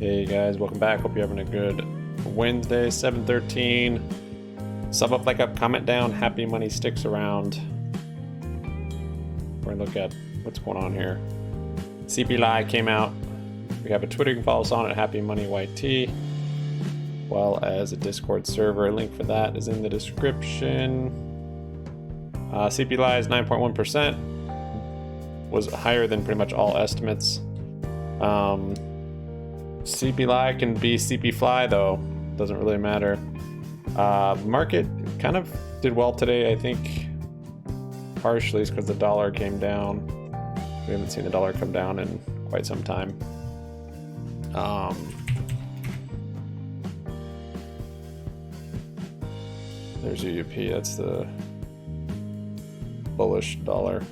Hey guys, welcome back. Hope you're having a good Wednesday, 7/13. Sub up, like up, comment down. Happy money sticks around. We're gonna look at what's going on here. CP Live came out. We have a Twitter, you can follow us on at Happy Money YT, well as a Discord server. A link for that is in the description. CP Live is 9.1%. Was higher than pretty much all estimates. CP Live can be CP Fly though, doesn't really matter. Market kind of did well today, I think, partially because the dollar came down. We haven't seen the dollar come down in quite some time. There's UUP, that's the bullish dollar.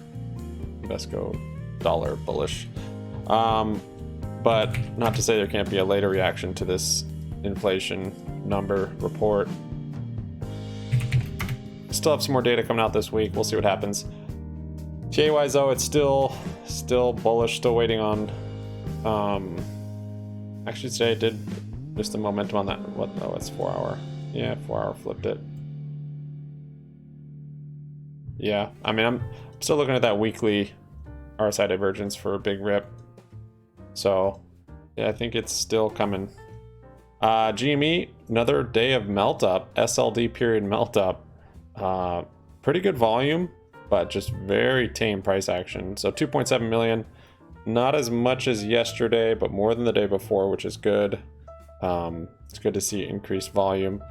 Invesco dollar bullish. But not to say there can't be a later reaction to this inflation number report. Still have some more data coming out this week. We'll see what happens. TA-wise though, it's still bullish, still waiting on actually today it did just the momentum on that. What? Oh, it's 4 hour. Yeah, 4 hour flipped it. Yeah, I mean I'm still looking at that weekly RSI divergence for a big rip. So yeah, I think it's still coming. GME, another day of melt up, SLD period melt up. Pretty good volume, but just very tame price action. So 2.7 million, not as much as yesterday, but more than the day before, which is good. It's good to see increased volume.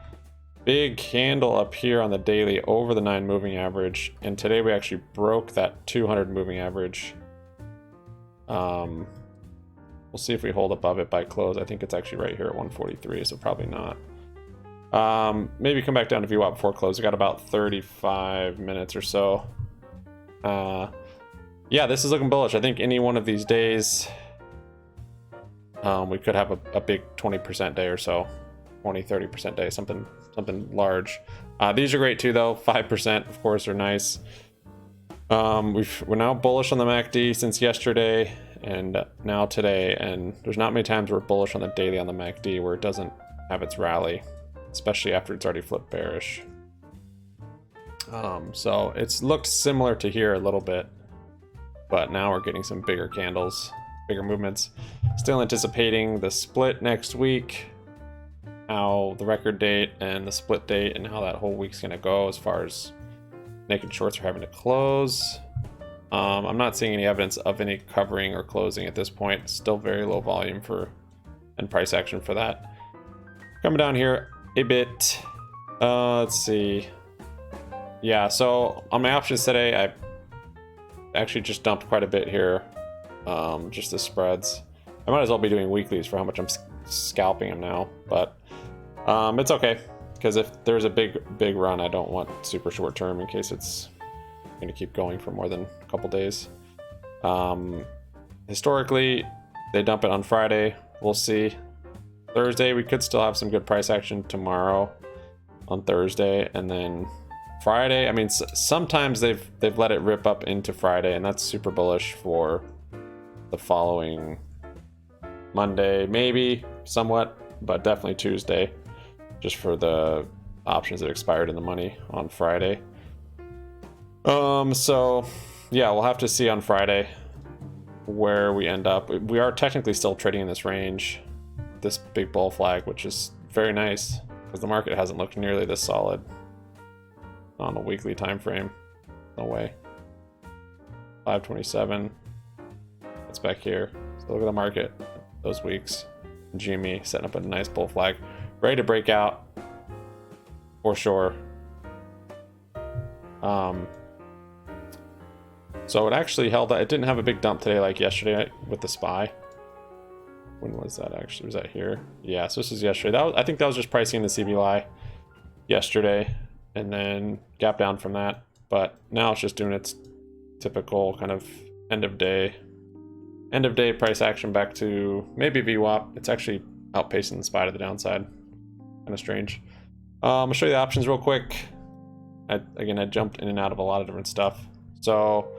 Big candle up here on the daily over the 9 moving average, and today we actually broke that 200 moving average. We'll see if we hold above it by close. I think it's actually right here at 143, so probably not. Maybe come back down to VWAP before close. We got about 35 minutes or so. Yeah, this is looking bullish. I think any one of these days, we could have a big 20% day or so, 20-30% day, something large. These are great too, though. 5%, of course, are nice. We're now bullish on the MACD since yesterday and now today, and there's not many times we're bullish on the daily on the MACD where it doesn't have its rally, especially after it's already flipped bearish. So it's looked similar to here a little bit, but now we're getting some bigger candles, bigger movements. Still anticipating the split next week, how the record date and the split date and how that whole week's gonna go as far as naked shorts are having to close. I'm not seeing any evidence of any covering or closing at this point. Still very low volume and price action for that. Coming down here a bit. Let's see. Yeah, so on my options today, I actually just dumped quite a bit here. Just the spreads. I might as well be doing weeklies for how much I'm scalping them now, but it's okay, because if there's a big run, I don't want super short term in case it's going to keep going for more than a couple days. Historically, they dump it on Friday. We'll see. Thursday, we could still have some good price action tomorrow on Thursday, and then Friday. I mean, sometimes they've let it rip up into Friday, and that's super bullish for the following Monday, maybe somewhat, but definitely Tuesday, just for the options that expired in the money on Friday. So yeah, we'll have to see on Friday where we end up. We are technically still trading in this range, this big bull flag, which is very nice because the market hasn't looked nearly this solid on a weekly time frame. No way. 527. It's back here. So look at the market those weeks. GME setting up a nice bull flag, ready to break out for sure. So it actually held that. It didn't have a big dump today like yesterday with the SPY. When was that actually? Was that here? Yeah, so this is yesterday. I think that was just pricing the CBLI yesterday, and then gap down from that. But now it's just doing its typical kind of end of day price action back to maybe VWAP. It's actually outpacing the SPY to the downside. Kind of strange. I'll show you the options real quick. I jumped in and out of a lot of different stuff. So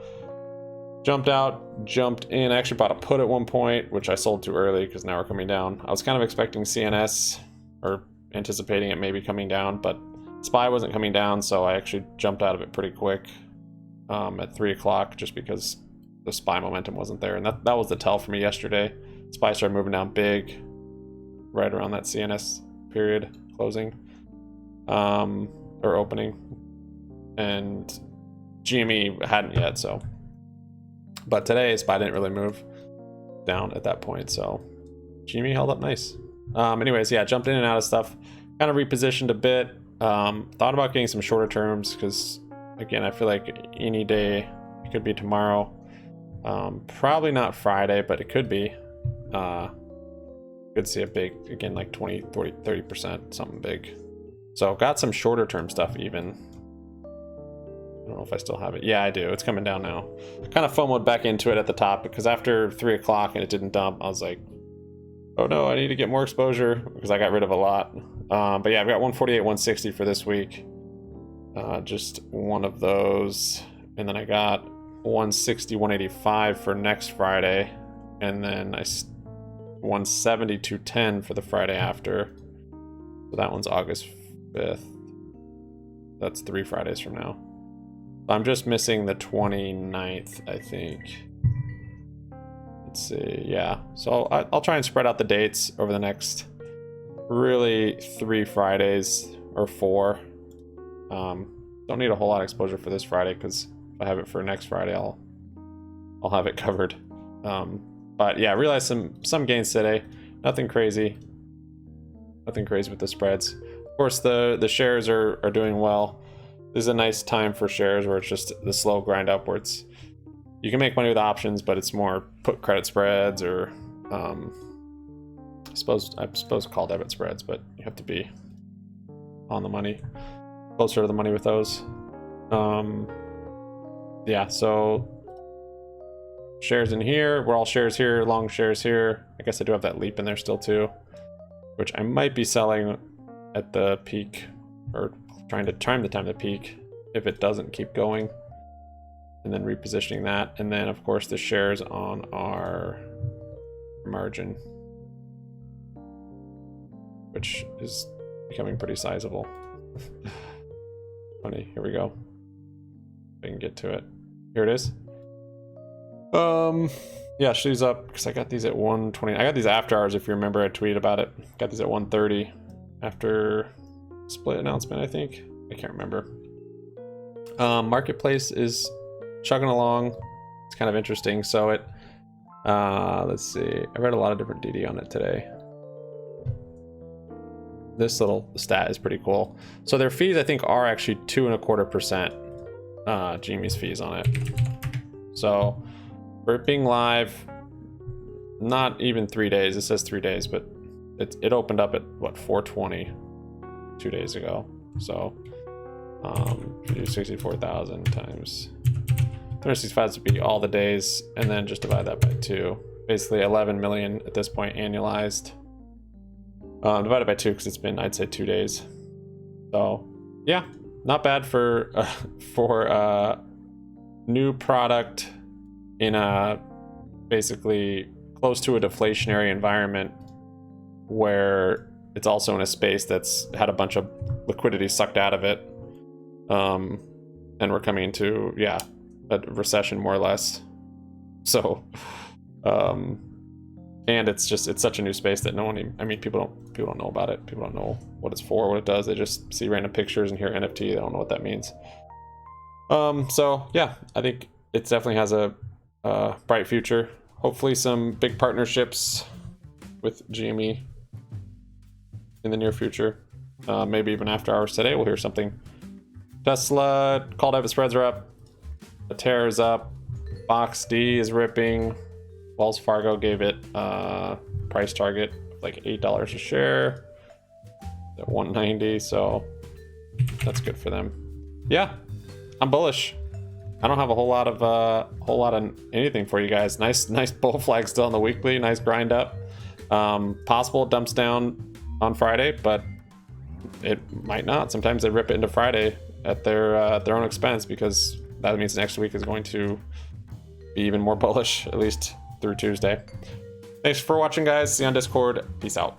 Jumped out, jumped in. I actually bought a put at one point, which I sold too early because now we're coming down. I was kind of expecting CNS, or anticipating it maybe coming down, but SPY wasn't coming down, so I actually jumped out of it pretty quick at 3 o'clock just because the SPY momentum wasn't there. And that was the tell for me yesterday. SPY started moving down big right around that CNS period closing or opening, and GME hadn't yet, so. But today SPY didn't really move down at that point, so GME held up nice. Anyways, yeah, jumped in and out of stuff, kind of repositioned a bit. Thought about getting some shorter terms because, again, I feel like any day, it could be tomorrow. Probably not Friday, but it could be. Could see a big, again, like 20, 40, 30%, something big. So got some shorter term stuff even. I don't know if I still have it. Yeah, I do. It's coming down now. Kind of FOMO'd back into it at the top because after 3 o'clock and it didn't dump, I was like, oh no, I need to get more exposure because I got rid of a lot. But yeah, I've got 148, 160 for this week. Just one of those. And then I got 160, 185 for next Friday. And then 170, 210 for the Friday after. So that one's August 5th. That's 3 Fridays from now. I'm just missing the 29th, I think. Let's see, yeah. So I'll try and spread out the dates over the next really 3 Fridays or 4. Don't need a whole lot of exposure for this Friday because if I have it for next Friday, I'll have it covered. But yeah, I realized some gains today. Nothing crazy. Nothing crazy with the spreads. Of course, the shares are doing well. This is a nice time for shares where it's just the slow grind upwards. You can make money with options, but it's more put credit spreads or I suppose call debit spreads, but you have to be on the money, closer to the money with those. Yeah, so shares in here, we're all shares here, long shares here. I guess I do have that leap in there still too, which I might be selling at the peak, or trying to time the time to peak if it doesn't keep going, and then repositioning that. And then of course the shares on our margin, which is becoming pretty sizable. Funny, here we go. If I can get to it. Here it is. Yeah, she's up because I got these at 120. I got these after hours, if you remember. I tweeted about it. Got these at 130 after split announcement, I think. I can't remember. Marketplace is chugging along. It's kind of interesting. So it, let's see. I read a lot of different DD on it today. This little stat is pretty cool. So their fees, I think, are actually 2.25%. GME's fees on it. So for it being live, not even 3 days. It says 3 days, but it opened up at what, 420 2 days ago. So 64,000 times 365 would be all the days, and then just divide that by 2. Basically 11 million at this point annualized. Divided by 2 because it's been, I'd say, 2 days. So yeah, not bad for new product in a basically close to a deflationary environment where it's also in a space that's had a bunch of liquidity sucked out of it. And we're coming into, yeah, a recession more or less. So, and it's such a new space that no one, I mean, people don't know about it. People don't know what it's for, what it does. They just see random pictures and hear NFT. They don't know what that means. So yeah, I think it definitely has a bright future. Hopefully some big partnerships with GME in the near future. Maybe even after hours today, we'll hear something. Tesla, call debit spreads are up. The Terra is up. BoxD is ripping. Wells Fargo gave it price target of like $8 a share at 190, so that's good for them. Yeah, I'm bullish. I don't have a whole lot of anything for you guys. Nice bull flag still on the weekly. Nice grind up. Possible it dumps down on Friday, but it might not. Sometimes they rip it into Friday at their own expense, because that means next week is going to be even more bullish, at least through Tuesday. Thanks for watching, guys. See you on Discord. Peace out.